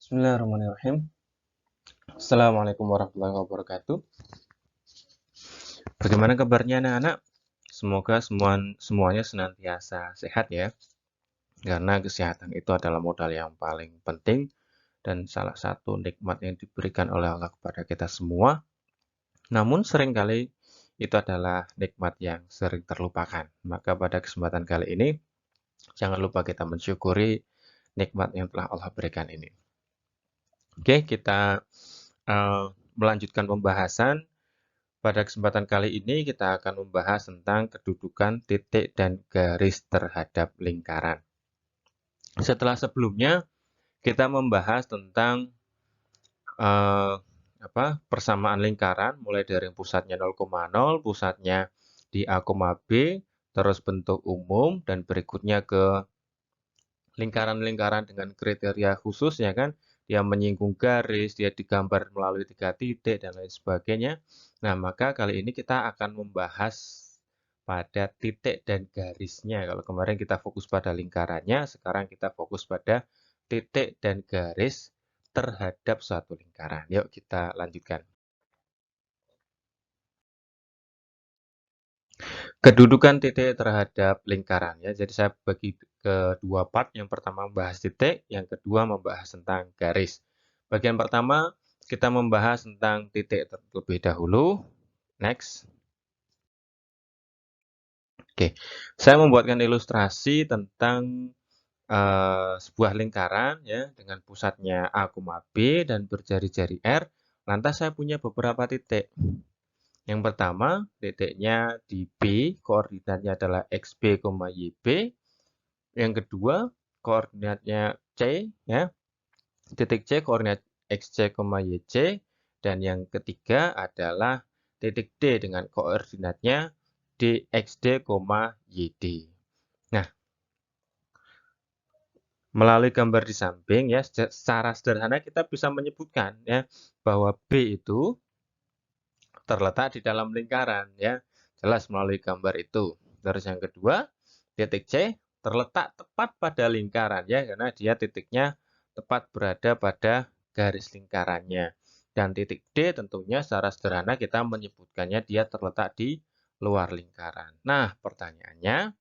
Bismillahirrahmanirrahim. Assalamualaikum warahmatullahi wabarakatuh. Bagaimana kabarnya anak-anak? Semoga semuanya senantiasa sehat ya. Karena kesehatan itu adalah modal yang paling penting dan salah satu nikmat yang diberikan oleh Allah kepada kita semua. Namun seringkali itu adalah nikmat yang sering terlupakan. Maka pada kesempatan kali ini jangan lupa kita mensyukuri nikmat yang telah Allah berikan ini. Oke, kita melanjutkan pembahasan. Pada kesempatan kali ini kita akan membahas tentang kedudukan titik dan garis terhadap lingkaran. Setelah sebelumnya kita membahas tentang persamaan lingkaran, mulai dari pusatnya 0,0, pusatnya di A, B, terus bentuk umum, dan berikutnya ke lingkaran-lingkaran dengan kriteria khusus, ya kan? Dia menyinggung garis, dia digambar melalui 3 titik, dan lain sebagainya. Nah, maka kali ini kita akan membahas pada titik dan garisnya. Kalau kemarin kita fokus pada lingkarannya, sekarang kita fokus pada titik dan garis terhadap suatu lingkaran. Yuk kita lanjutkan. Kedudukan titik terhadap lingkaran ya. Jadi saya bagi ke dua part. Yang pertama membahas titik, yang kedua membahas tentang garis. Bagian pertama kita membahas tentang titik terlebih dahulu. Next. Oke, saya membuatkan ilustrasi tentang sebuah lingkaran ya dengan pusatnya A, B dan berjari-jari R. Lantas saya punya beberapa titik. Yang pertama, titiknya di B, koordinatnya adalah XB, YB. Yang kedua, koordinatnya C, ya. Titik C, koordinat XC, YC. Dan yang ketiga adalah titik D dengan koordinatnya DXD, YD. Nah, melalui gambar di samping, ya, secara sederhana kita bisa menyebutkan ya bahwa B itu terletak di dalam lingkaran ya. Jelas melalui gambar itu. Terus yang kedua, titik C terletak tepat pada lingkaran ya karena dia titiknya tepat berada pada garis lingkarannya. Dan titik D tentunya secara sederhana kita menyebutkannya dia terletak di luar lingkaran. Nah, pertanyaannya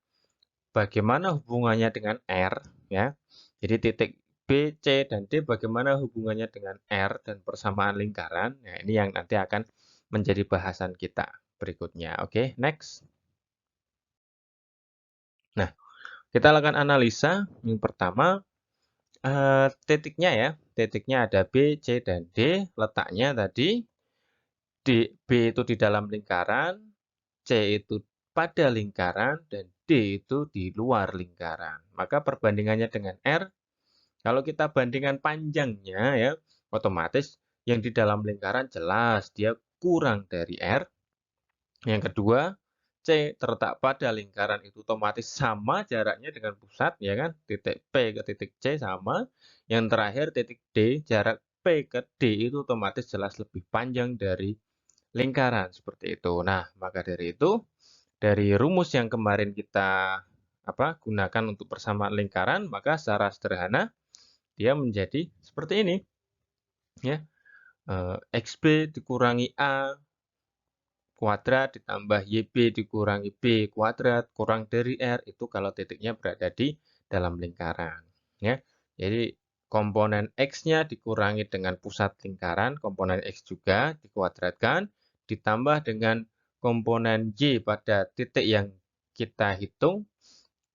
bagaimana hubungannya dengan R ya? Jadi titik B, C, dan D bagaimana hubungannya dengan R dan persamaan lingkaran? Nah, ini yang nanti akan menjadi bahasan kita berikutnya. Oke, next. Nah, kita lakukan analisa. Yang pertama, titiknya ya. Titiknya ada B, C, dan D. Letaknya tadi, B itu di dalam lingkaran, C itu pada lingkaran, dan D itu di luar lingkaran. Maka perbandingannya dengan R, kalau kita bandingkan panjangnya ya, otomatis yang di dalam lingkaran jelas dia kurang dari R. Yang kedua, C terletak pada lingkaran itu otomatis sama jaraknya dengan pusat, ya kan? Titik P ke titik C sama. Yang terakhir titik D, jarak P ke D itu otomatis jelas lebih panjang dari lingkaran, seperti itu. Nah, maka dari itu, dari rumus yang kemarin kita gunakan untuk persamaan lingkaran, maka secara sederhana dia menjadi seperti ini, ya. XB dikurangi A kuadrat ditambah YB dikurangi B kuadrat kurang dari R itu kalau titiknya berada di dalam lingkaran. Ya. Jadi komponen X-nya dikurangi dengan pusat lingkaran, komponen X juga dikuadratkan, ditambah dengan komponen Y pada titik yang kita hitung,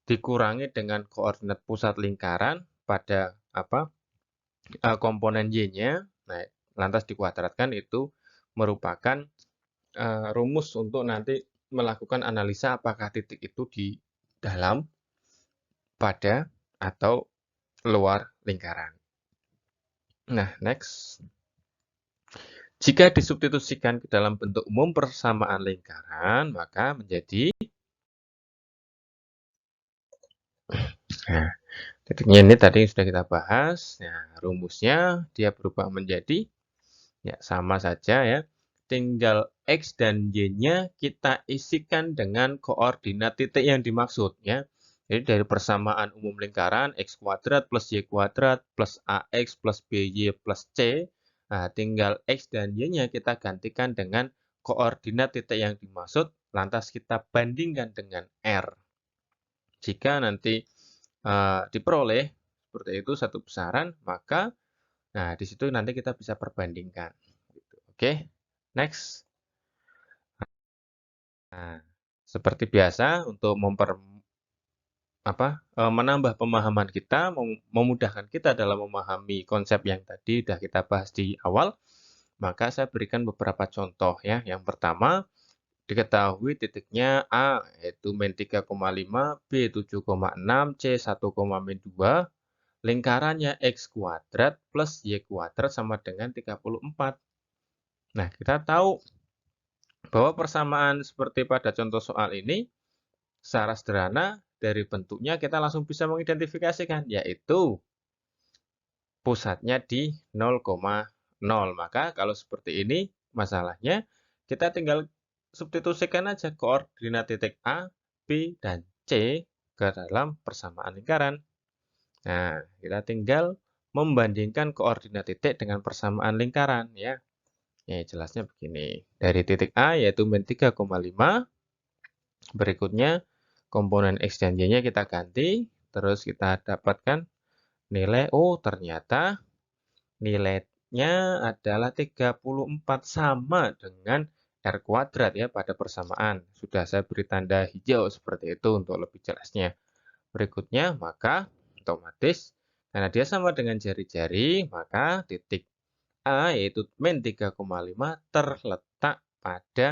dikurangi dengan koordinat pusat lingkaran pada komponen Y-nya, nah, lantas dikuadratkan itu merupakan rumus untuk nanti melakukan analisa apakah titik itu di dalam, pada, atau luar lingkaran. Nah, next. Jika disubstitusikan ke dalam bentuk umum persamaan lingkaran, maka menjadi nah, titiknya ini tadi sudah kita bahas. Nah, rumusnya dia berubah menjadi ya sama saja ya. Tinggal X dan Y-nya kita isikan dengan koordinat titik yang dimaksud ya. Jadi dari persamaan umum lingkaran x kuadrat plus y kuadrat plus ax plus by plus c, nah tinggal x dan y-nya kita gantikan dengan koordinat titik yang dimaksud, lantas kita bandingkan dengan R. Jika nanti diperoleh seperti itu satu besaran, maka nah di situ nanti kita bisa perbandingkan. Oke, next. Nah, seperti biasa untuk menambah pemahaman kita, memudahkan kita dalam memahami konsep yang tadi sudah kita bahas di awal, maka saya berikan beberapa contoh ya. Yang pertama, diketahui titiknya A yaitu min 3,5, B 7,6, C 1,2, lingkarannya x kuadrat plus y kuadrat sama dengan 34. Nah, kita tahu bahwa persamaan seperti pada contoh soal ini, secara sederhana dari bentuknya kita langsung bisa mengidentifikasikan, yaitu pusatnya di 0,0. Maka kalau seperti ini masalahnya, kita tinggal substitusikan aja koordinat titik A, B, dan C ke dalam persamaan lingkaran. Nah, kita tinggal membandingkan koordinat titik dengan persamaan lingkaran ya. Ya, jelasnya begini. Dari titik A yaitu min 3,5. Berikutnya komponen X dan Y-nya kita ganti. Terus kita dapatkan nilai, ternyata nilainya adalah 34 sama dengan R kuadrat ya pada persamaan. Sudah saya beri tanda hijau seperti itu untuk lebih jelasnya. Berikutnya, maka otomatis karena dia sama dengan jari-jari, maka titik A yaitu min 3,5 terletak pada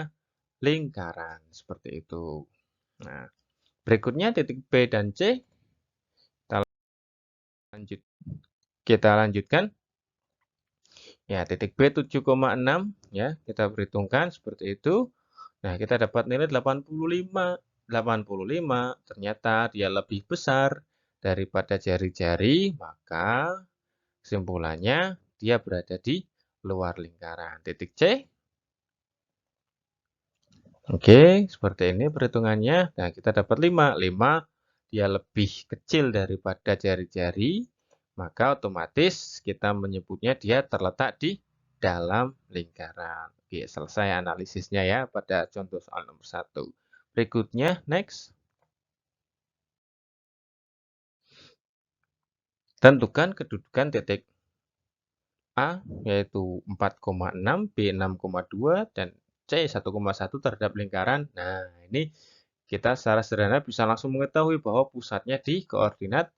lingkaran. Seperti itu. Nah, berikutnya titik B dan C. Kita lanjutkan. Ya, titik B 7,6 ya, kita perhitungkan seperti itu. Nah, kita dapat nilai 85. 85 ternyata dia lebih besar daripada jari-jari, maka kesimpulannya dia berada di luar lingkaran. Titik C. Oke, seperti ini perhitungannya. Nah, kita dapat 5. 5 dia lebih kecil daripada jari-jari, maka otomatis kita menyebutnya dia terletak di dalam lingkaran. Oke, selesai analisisnya ya pada contoh soal nomor 1. Berikutnya, next. Tentukan kedudukan titik A yaitu 4,6, B 6,2, dan C 1,1 terhadap lingkaran. Nah, ini kita secara sederhana bisa langsung mengetahui bahwa pusatnya di koordinat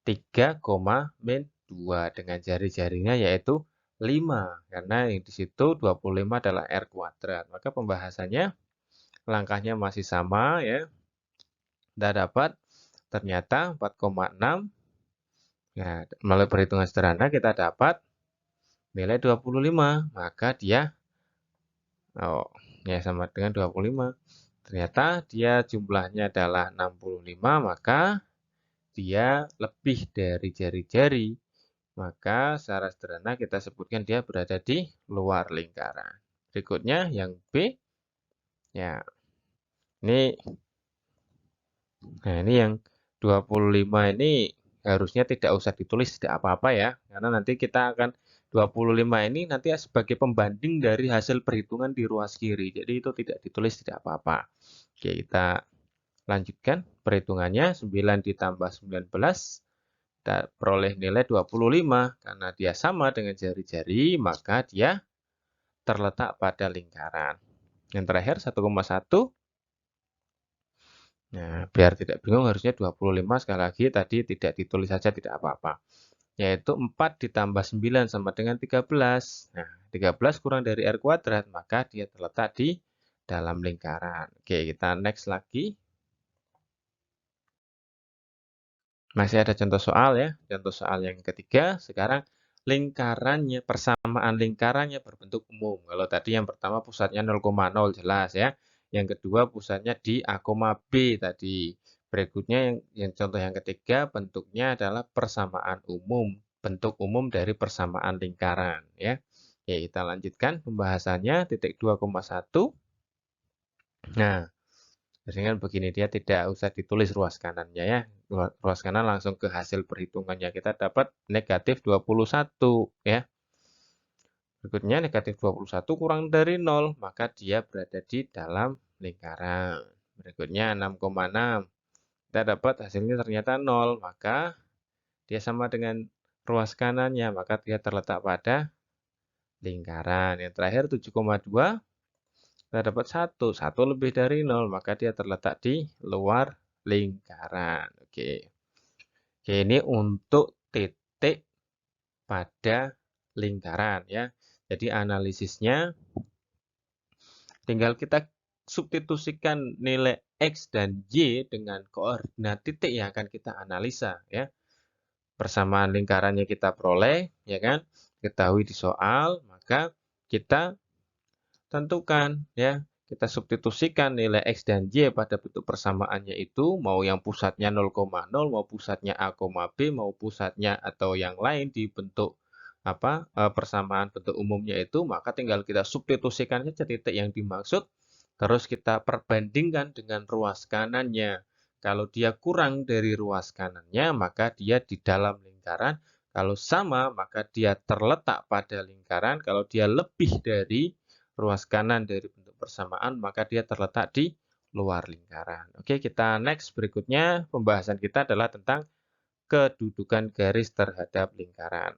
3,-2 dengan jari-jarinya yaitu 5. Karena di situ 25 adalah R kuadrat. Maka pembahasannya langkahnya masih sama ya. Kita dapat ternyata 4,6. Nah, melalui perhitungan sederhana kita dapat nilai 25. Maka dia sama dengan 25. Ternyata dia jumlahnya adalah 65, maka dia lebih dari jari-jari. Maka secara sederhana kita sebutkan dia berada di luar lingkaran. Berikutnya yang B. Ya. Ini yang 25 ini harusnya tidak usah ditulis tidak apa-apa ya. Karena nanti kita akan 25 ini nanti sebagai pembanding dari hasil perhitungan di ruas kiri. Jadi itu tidak ditulis tidak apa-apa. Oke, kita lanjutkan perhitungannya. 9 ditambah 19. Kita peroleh nilai 25. Karena dia sama dengan jari-jari, maka dia terletak pada lingkaran. Yang terakhir 1,1. Nah, biar tidak bingung harusnya 25 sekali lagi tadi tidak ditulis saja tidak apa-apa. Yaitu 4 ditambah 9 sama dengan 13. Nah, 13 kurang dari R kuadrat, maka dia terletak di dalam lingkaran. Oke, kita next lagi. Masih ada contoh soal ya. Contoh soal yang ketiga. Sekarang lingkarannya, persamaan lingkarannya berbentuk umum. Kalau tadi yang pertama pusatnya 0,0 jelas ya. Yang kedua pusatnya di A, B tadi. Berikutnya yang contoh yang ketiga bentuknya adalah persamaan umum. Bentuk umum dari persamaan lingkaran ya. Oke, kita lanjutkan pembahasannya titik 2,1. Nah, Biasanya kan begini, dia tidak usah ditulis ruas kanannya ya. Ruas kanan langsung ke hasil perhitungannya. Kita dapat negatif 21 ya. Berikutnya negatif 21 kurang dari 0, maka dia berada di dalam lingkaran. Berikutnya 6,6. Kita dapat hasilnya ternyata 0, maka dia sama dengan ruas kanannya, maka dia terletak pada lingkaran. Yang terakhir 7,2. Kita dapat 1. 1 lebih dari 0, maka dia terletak di luar lingkaran. Oke. Oke, ini untuk titik pada lingkaran ya. Jadi analisisnya tinggal kita substitusikan nilai X dan Y dengan koordinat titik yang akan kita analisa ya. Persamaan lingkarannya kita peroleh ya kan, ketahui di soal, maka kita tentukan ya, kita substitusikan nilai X dan Y pada bentuk persamaannya itu, mau yang pusatnya 0,0, mau pusatnya A, B, mau pusatnya atau yang lain di bentuk persamaan bentuk umumnya itu, maka tinggal kita substitusikan saja titik yang dimaksud, terus kita perbandingkan dengan ruas kanannya. Kalau dia kurang dari ruas kanannya, maka dia di dalam lingkaran. Kalau sama, maka dia terletak pada lingkaran. Kalau dia lebih dari ruas kanan dari bentuk persamaan, maka dia terletak di luar lingkaran. Oke, kita next. Berikutnya, pembahasan kita adalah tentang kedudukan garis terhadap lingkaran.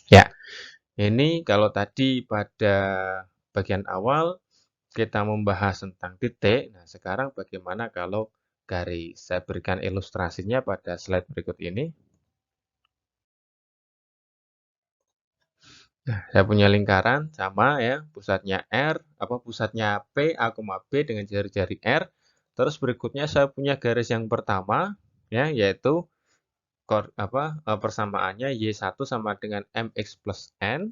Ya, ini kalau tadi pada bagian awal kita membahas tentang titik, nah sekarang bagaimana kalau garis? Saya berikan ilustrasinya pada slide berikut ini. Nah, saya punya lingkaran sama ya, pusatnya pusatnya P, A, B dengan jari-jari R. Terus berikutnya saya punya garis yang pertama ya, yaitu persamaannya Y1 sama dengan MX plus N.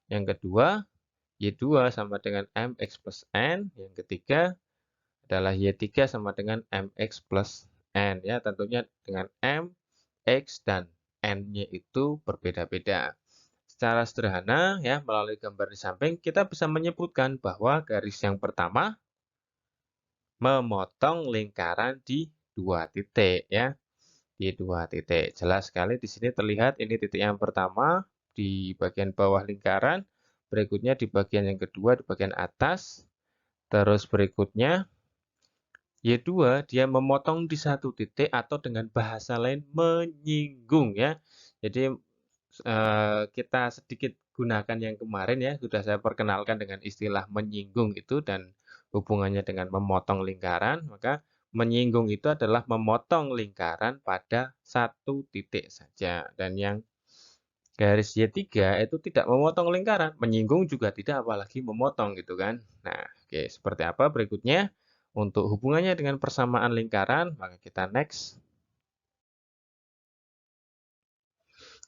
Yang kedua, Y2 sama dengan MX plus N. Yang ketiga adalah Y3 sama dengan MX plus N ya, tentunya dengan M, X, dan N-nya itu berbeda-beda. Secara sederhana ya, melalui gambar di samping kita bisa menyebutkan bahwa garis yang pertama memotong lingkaran di dua titik ya, di dua titik. Jelas sekali di sini terlihat ini titik yang pertama di bagian bawah lingkaran, berikutnya di bagian yang kedua di bagian atas, terus berikutnya Y2 dia memotong di satu titik atau dengan bahasa lain menyinggung ya. Jadi kita sedikit gunakan yang kemarin ya, sudah saya perkenalkan dengan istilah menyinggung itu dan hubungannya dengan memotong lingkaran, maka menyinggung itu adalah memotong lingkaran pada satu titik saja. Dan yang garis Y3 itu tidak memotong lingkaran, menyinggung juga tidak, apalagi memotong gitu kan. Nah, oke, seperti apa berikutnya? Untuk hubungannya dengan persamaan lingkaran, maka kita next.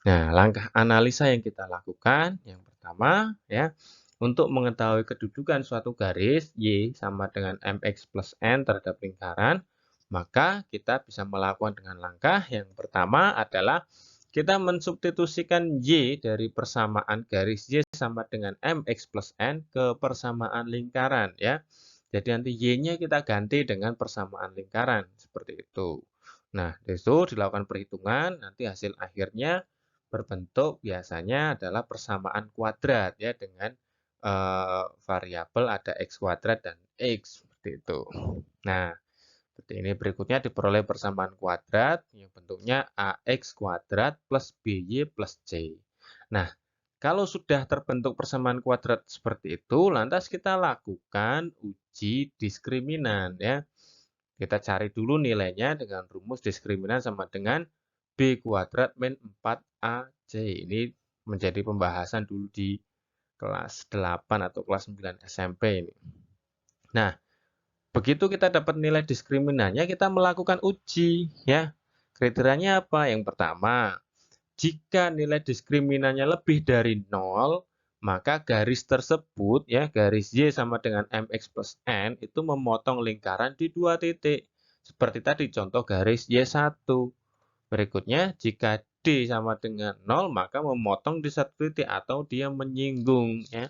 Nah, langkah analisa yang kita lakukan, yang pertama ya, untuk mengetahui kedudukan suatu garis Y sama dengan MX plus N terhadap lingkaran, maka kita bisa melakukan dengan langkah yang pertama adalah kita mensubstitusikan Y dari persamaan garis Y sama dengan MX plus N ke persamaan lingkaran ya. Jadi nanti Y-nya kita ganti dengan persamaan lingkaran, seperti itu. Nah, dari itu dilakukan perhitungan, nanti hasil akhirnya berbentuk biasanya adalah persamaan kuadrat ya dengan variabel ada x kuadrat dan x seperti itu. Nah, seperti ini berikutnya diperoleh persamaan kuadrat yang bentuknya ax kuadrat plus by plus c. Nah, kalau sudah terbentuk persamaan kuadrat seperti itu, lantas kita lakukan uji diskriminan ya. Kita cari dulu nilainya dengan rumus diskriminan sama dengan B kuadrat min 4AC. Ini menjadi pembahasan dulu di kelas 8 atau kelas 9 SMP ini. Nah, begitu kita dapat nilai diskriminannya, kita melakukan uji ya. Kriterianya apa? Yang pertama, jika nilai diskriminannya lebih dari 0, maka garis tersebut ya, garis Y sama dengan MX plus N itu memotong lingkaran di dua titik. Seperti tadi contoh garis Y1. Berikutnya, jika D sama dengan 0, maka memotong di satu titik atau dia menyinggung ya.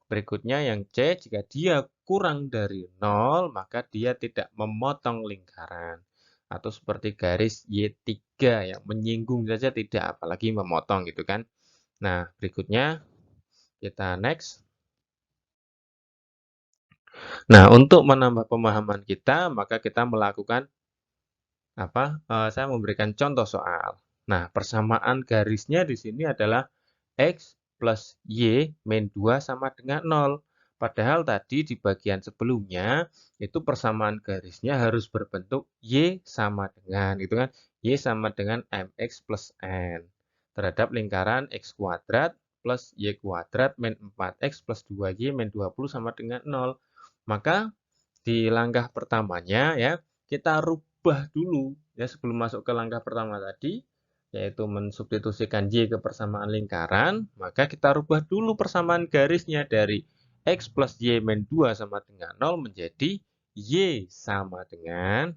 Berikutnya yang C, jika dia kurang dari 0, maka dia tidak memotong lingkaran. Atau seperti garis Y3 yang menyinggung saja tidak, apalagi memotong gitu kan. Nah, berikutnya kita next. Nah, untuk menambah pemahaman kita, maka kita melakukan saya memberikan contoh soal. Nah, persamaan garisnya di sini adalah X plus Y min 2 sama dengan 0. Padahal tadi di bagian sebelumnya, itu persamaan garisnya harus berbentuk Y sama dengan, gitu kan? Y sama dengan MX plus N. Terhadap lingkaran X kuadrat plus Y kuadrat min 4X plus 2Y min 20 sama dengan 0. Maka di langkah pertamanya ya, kita rubah dulu ya sebelum masuk ke langkah pertama tadi, yaitu mensubstitusikan Y ke persamaan lingkaran, maka kita rubah dulu persamaan garisnya dari X plus Y min 2 sama dengan 0 menjadi Y sama dengan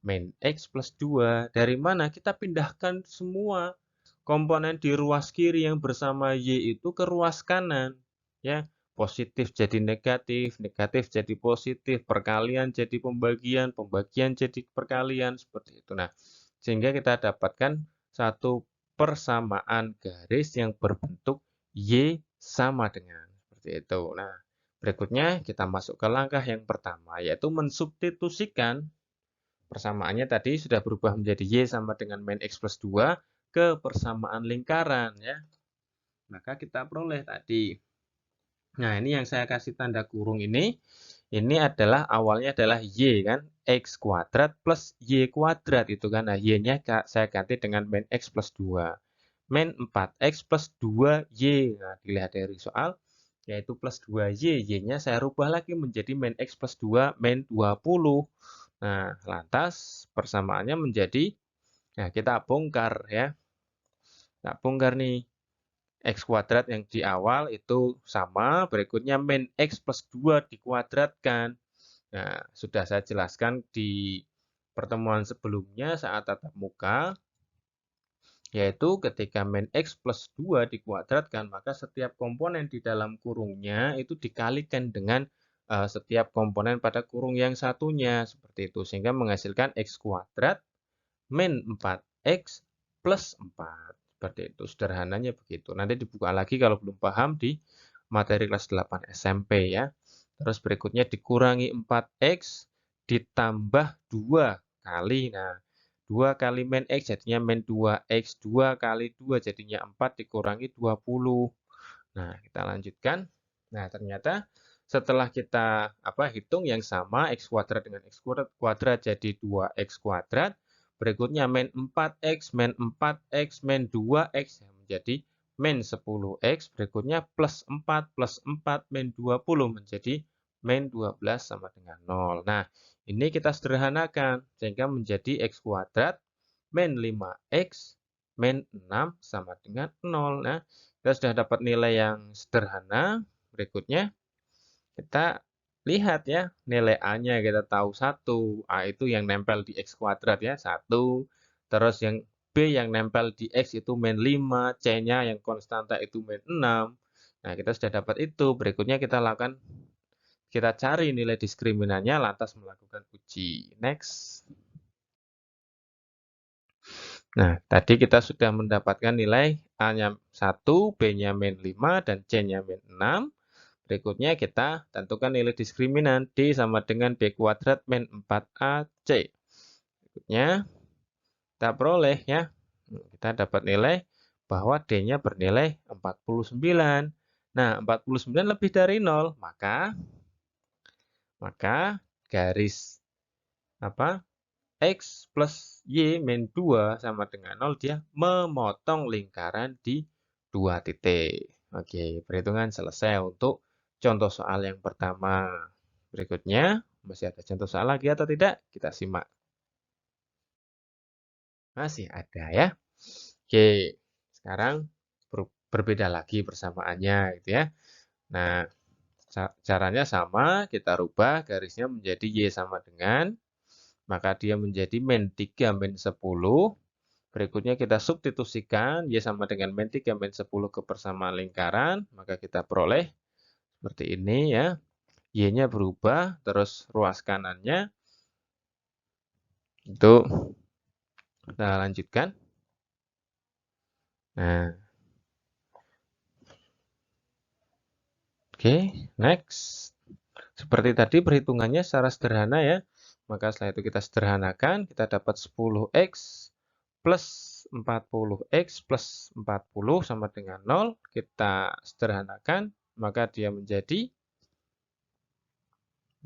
min X plus 2. Dari mana? Kita pindahkan semua komponen di ruas kiri yang bersama Y itu ke ruas kanan. Ya, positif jadi negatif, negatif jadi positif, perkalian jadi pembagian, pembagian jadi perkalian, seperti itu. Nah, sehingga kita dapatkan satu persamaan garis yang berbentuk Y sama dengan, seperti itu. Nah, berikutnya kita masuk ke langkah yang pertama, yaitu mensubstitusikan persamaannya tadi sudah berubah menjadi Y sama dengan min X plus 2 ke persamaan lingkaran. Ya. Maka kita peroleh tadi. Nah, ini yang saya kasih tanda kurung ini adalah awalnya adalah Y kan, X kuadrat plus Y kuadrat itu kan. Nah, Y-nya saya ganti dengan min X plus 2. Min 4X plus 2Y. Nah, dilihat dari soal, yaitu plus 2Y. Y-nya saya rubah lagi menjadi min X plus 2 min 20. Nah, lantas persamaannya menjadi, nah kita bongkar ya. Kita bongkar nih. X kuadrat yang di awal itu sama, berikutnya min X plus 2 dikuadratkan. Nah, sudah saya jelaskan di pertemuan sebelumnya saat tatap muka, yaitu ketika min X plus 2 dikuadratkan, maka setiap komponen di dalam kurungnya itu dikalikan dengan setiap komponen pada kurung yang satunya, seperti itu. Sehingga menghasilkan X kuadrat min 4X plus 4. Seperti itu, sederhananya begitu. Nanti dibuka lagi kalau belum paham di materi kelas 8 SMP ya. Terus berikutnya dikurangi 4X ditambah 2 kali. Nah, 2 kali min X jadinya min 2X. 2 kali 2 jadinya 4 dikurangi 20. Nah, kita lanjutkan. Nah, ternyata setelah kita hitung yang sama, X kuadrat dengan X kuadrat jadi 2X kuadrat. Berikutnya min 4X, min 4X, min 2X menjadi min 10X. Berikutnya plus 4 min 20 menjadi min 12 sama dengan 0. Nah, ini kita sederhanakan sehingga menjadi X kuadrat min 5X min 6 sama dengan 0. Nah, kita sudah dapat nilai yang sederhana. Berikutnya kita lihat ya, nilai A-nya kita tahu 1. A itu yang nempel di X kuadrat ya, 1. Terus yang B yang nempel di X itu min 5. C-nya yang konstanta itu min 6. Nah, kita sudah dapat itu. Berikutnya kita cari nilai diskriminannya, lantas melakukan uji. Next. Nah, tadi kita sudah mendapatkan nilai A-nya 1, B-nya min 5, dan C-nya min 6. Berikutnya kita tentukan nilai diskriminan D sama dengan B kuadrat min 4AC. Berikutnya kita peroleh ya, kita dapat nilai bahwa D-nya bernilai 49. Nah, 49 lebih dari 0, maka garis X plus Y min 2 sama dengan 0, dia memotong lingkaran di 2 titik. Oke, perhitungan selesai untuk contoh soal yang pertama. Berikutnya, masih ada contoh soal lagi atau tidak? Kita simak. Masih ada ya. Oke, sekarang berbeda lagi persamaannya gitu ya. Nah, caranya sama, kita rubah garisnya menjadi Y sama dengan, maka dia menjadi min 3 min 10. Berikutnya kita substitusikan Y sama dengan min 3 min 10 ke persamaan lingkaran, maka kita peroleh seperti ini ya. Y-nya berubah, terus ruas kanannya itu kita lanjutkan. Nah, oke, next. Seperti tadi perhitungannya secara sederhana ya. Maka setelah itu kita sederhanakan, kita dapat 10x plus 40x plus 40 sama dengan 0. Kita sederhanakan, maka dia menjadi,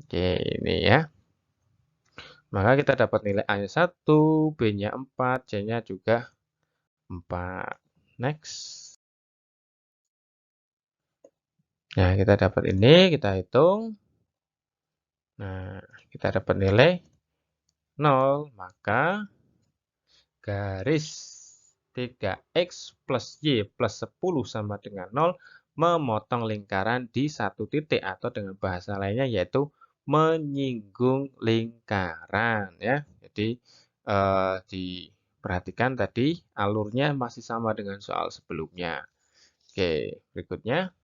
oke ini ya. Maka kita dapat nilai A-nya 1, B-nya 4, C-nya juga 4. Next. Nah, kita dapat ini, kita hitung. Nah, kita dapat nilai 0, maka garis 3x plus y plus 10 sama dengan 0 memotong lingkaran di satu titik atau dengan bahasa lainnya yaitu menyinggung lingkaran ya. Jadi diperhatikan tadi alurnya masih sama dengan soal sebelumnya. Oke, berikutnya.